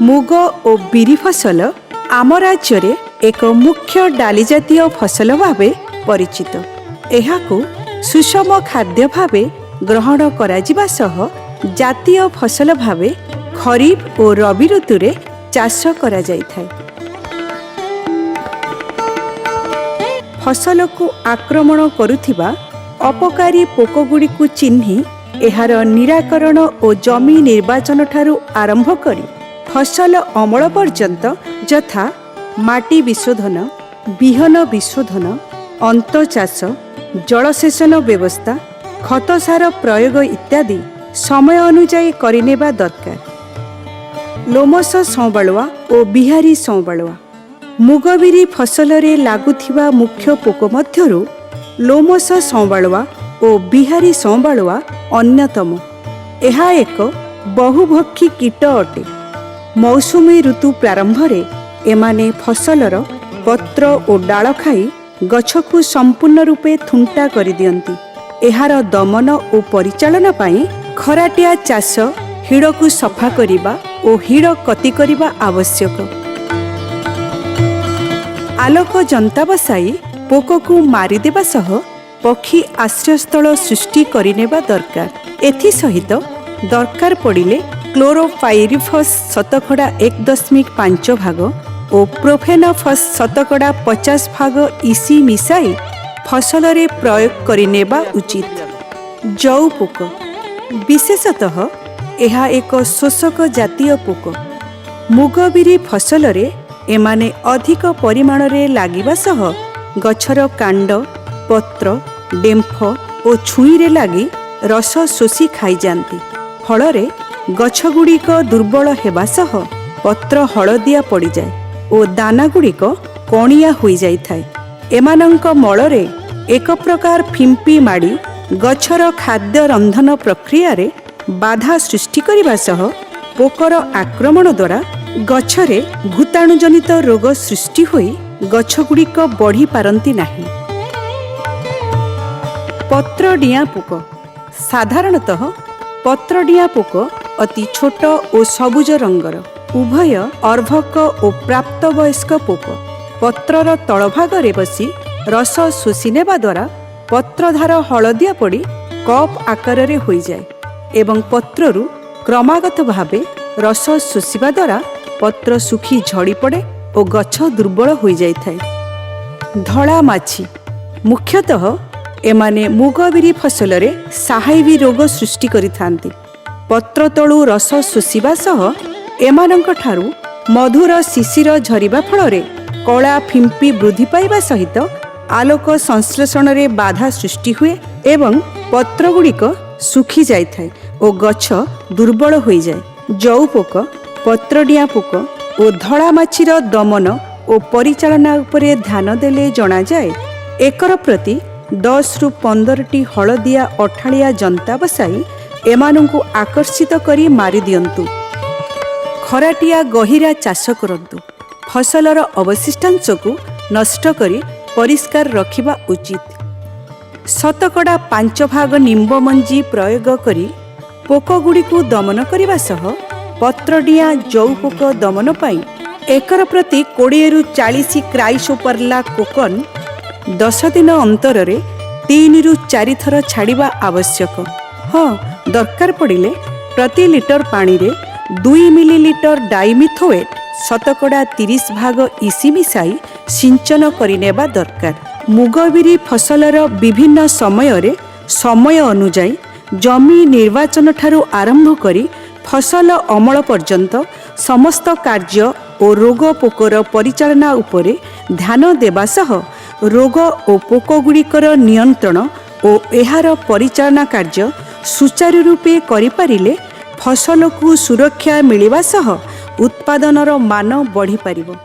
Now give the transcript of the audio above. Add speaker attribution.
Speaker 1: मुग और बिरी फसल आम राज्य रे एक मुख्य डाली जातीय फसल भावे परिचित। एहाकु सुषम खाद्य भावे ग्रहण करा जिबा सह जातीय फसल भावे खरीफ और रबी ऋतु रे चाष करा जायथाय। फसल को आक्रमण करुथिबा अपकारी पोकगुड़ी को चिन्हि एहार निराकरण और जमी निर्वाचन ठारू आरंभ करी फसल अमल पर्यंत यथा माटी विशोधन, बिहन विशोधन, अंतचाष, जलसेचन व्यवस्था, खतसार प्रयोग इत्यादि समय अनुଯାयी करिनेबा दरकार। लोमस संबालुआ और बिहारी संबालुआ मुगबिरी फसल रे लागुथिबा मुख्य पोक मध्यरु लोमस संबालुआ और बिहारी संबालुआ अन्यतम। एहा एक बहुभक्षी कीट अटे। मौसुमी ऋतु प्रारंभ रे एमाने फसलर पत्र और डाल खाई गछकु संपूर्ण रूपे थुंटा करि दियंती। एहार दमन और परिचालन पाई खराटिया चाष हिड़ को सफा करिबा और हिड़ कति करिबा आवश्यक। आलोक जंता बसाई पोक को मारिदेबा सह पक्षी आश्रयस्थल सृष्टि करिनेबा दरकार। एथि सहित दरकार पड़िले क्लोरोपाइरिफस शतकड़ा 1.5 भाग और प्रोफेनफस शतकड़ा 50 भाग इसी मिसाई फसल रे प्रयोग करिनेबा उचित। जौ पोक विशेषतः एहा एक शोषक जातीय पोक। मुगबिरी फसल रे एमाने अधिक परिमाण रे लागिबा सह गछर कांड, पत्र, डेम्फ और छुई रे लागी रस शोषी खाई जांती। फल रे गछ गुड़िक दुर्बल हेबा सह पत्र हलदिया पड़ी जाए और दाना गुड़िक कणिया होई जाइथाय। एमानंक मल रे एक प्रकार फिंपी माड़ी गछर खाद्य रंधन प्रक्रिया रे बाधा सृष्टि करिबा सह पोकर आक्रमण द्वारा गछरे भूताणु जनित रोग सृष्टि होई गछ गुड़िक बढ़ी पारंती नाही। पत्रडिया पोक साधारणतः पत्रडिया पोक अति छोट और सबुज रंगर। उभय अर्भक और प्राप्तवयस्क पोक पत्रर तलभाग रे बसी रस शोषि नेबा द्वारा पत्रधार हलदिया पड़ी कप आकार रे होई जाए एवं पत्ररु क्रमागत भावे रस शोषिबा द्वारा पत्र सुखी झड़ी पड़े और गछ दुर्बल होई जाइथाय। धड़ा माछी मुख्यतः एमाने मुगबिरी फसल रे साहायवी रोग सृष्टि करिथांती। पत्र तळु रस शोषिबा सह एमानंक ठारू मधुर शिशिर झरिबा फल रे कला फिंपी वृद्धि पाइबा सहित आलोक संश्लेषण रे बाधा सृष्टि हुए एवं पत्र गुड़िक सुखी जाइथाय और गछ दुर्बल होई जाए। जौ पोक, पत्रडिया पोक और धड़ा माछीर दमन और परिचालना उपरे ध्यान देले जणा जाए। एकर प्रति 10 रु 15 हलदिया अठालिया जंता बसाई एमानंकु आकर्षित करी मारि दियंतु। खराटिया गहिरा चाष करंतु। फसलर अवशिष्टांश को नष्ट करी परिष्कार रखिबा उचित। शतकड़ा 5 भाग निम्ब मंजी प्रयोग करी पोक गुड़ी को दमन करिबा सह पत्रडिया जौ पोक दमन पाई एकर प्रति 20 रु 40 क्राइसोपरला कोकन 10 दिन अंतर रे 3 रु 4 थर छाड़िबा आवश्यक। हाँ, दरकार पड़िले प्रति लिटर पानी रे 2 मिलीलीटर डाइमिथोएट शतकड़ा 30 भाग इसी मिसाई सिंचन करिनेबा दरकार। मुगबिरी फसलर विभिन्न समय रे समय अनुଯାयी जमी निर्वाचन ठारू आरंभ करी फसल अमल पर्यंत समस्त कार्य और रोग पोकर परिचालना उपरे ध्यान देबा सह रोग और पोक गुड़िकर नियंत्रण और एहार परिचालना कार्य सुचारू रूपे करिपारिले फसल को सुरक्षा मिलिबा सह उत्पादनर मान बढ़ी पारिबो।